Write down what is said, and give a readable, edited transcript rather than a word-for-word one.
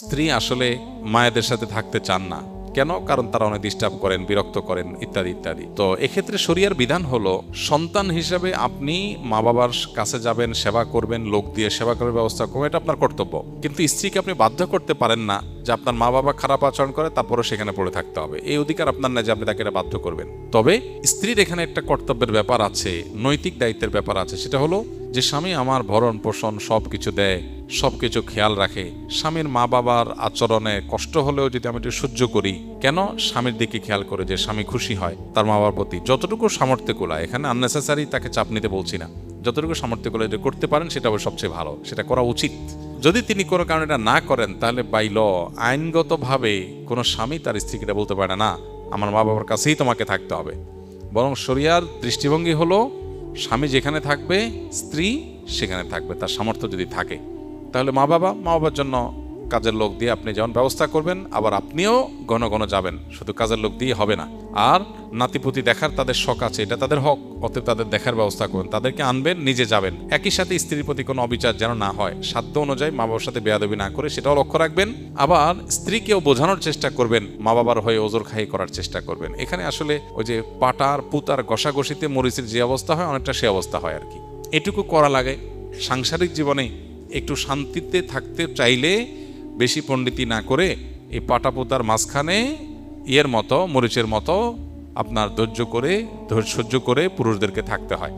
স্ত্রী আসলে মায়েদের সাথে থাকতে চান না। কেন? কারণ তারা অনেক ডিস্টার্ব করেন, বিরক্ত করেন, ইত্যাদি ইত্যাদি। তো এক্ষেত্রে শরিয়ার বিধান হলো, সন্তান হিসেবে আপনি মা বাবার কাছে যাবেন, সেবা করবেন, লোক দিয়ে সেবা করার ব্যবস্থা করবেন, এটা আপনার কর্তব্য। কিন্তু স্ত্রীকে আপনি বাধ্য করতে পারেন না যে আপনার মা বাবা খারাপ আচরণ করে তারপরে সেখানে পড়ে থাকতে হবে। এই অধিকার আপনার না যে আপনি তাকে এটা বাধ্য করবেন। তবে স্ত্রীর এখানে একটা কর্তব্যের ব্যাপার আছে, নৈতিক দায়িত্বের ব্যাপার আছে। সেটা হলো যে স্বামী আমার ভরণ পোষণ সব কিছু দেয়, সব কিছু খেয়াল রাখে। স্বামীর মা বাবার আচরণে কষ্ট হলেও যদি আমি একটু সহ্য করি, কেন? স্বামীর দিকে খেয়াল করে যে স্বামী খুশি হয় তার মা বাবার প্রতি, যতটুকু সামর্থ্য কুলায়। এখানে আননেসেসারি তাকে চাপ নিতে বলছি না, যতটুকু সামর্থ্য কুলায় যে করতে পারেন সেটা হবে সবচেয়ে ভালো, সেটা করা উচিত। যদি তিনি কোনো কারণে এটা না করেন, তাহলে বাই ল, আইনগতভাবে কোনো স্বামী তার স্ত্রীকে এটা বলতে পারে না আমার মা বাবার কাছেই তোমাকে থাকতে হবে। বরং শরিয়ার দৃষ্টিভঙ্গি হলো, স্বামী যেখানে থাকবে স্ত্রী সেখানে থাকবে, তার সামর্থ্য যদি থাকে। তাহলে মা বাবার জন্য কাজের লোক দিয়ে আপনি যেমন ব্যবস্থা করবেন, আবার আপনিও ঘন ঘন যাবেন, শুধু কাজের লোক দিয়ে হবে না। আর নাতিপুতি দেখার তাদের শখ আছে, এটা তাদের হক, অতএব তাদের দেখার ব্যবস্থা করবেন, তাদেরকে আনবেন, নিজে যাবেন। একই সাথে স্ত্রীর প্রতি কোনো অবিচার যেন না হয়, সাধ্য অনুযায়ী মা বাবার সাথে বেয়াদবি না করে সেটাও লক্ষ্য রাখবেন। আবার স্ত্রীকেও বোঝানোর চেষ্টা করবেন, মা বাবার হয়ে ওজোর খাই করার চেষ্টা করবেন। এখানে আসলে ওই যে পাটার পুতার ঘষাঘষিতে মরিচের যে অবস্থা হয়, অনেকটা সে অবস্থা হয় আর কি। এটুকু করা লাগে। সাংসারিক জীবনে একটু শান্তিতে থাকতে চাইলে বেশি পণ্ডিতি না করে এই পাটাপোতার মাঝখানে মরিচের মতো আপনার ধৈর্য সহ্য করে পুরুষদেরকে থাকতে হয়।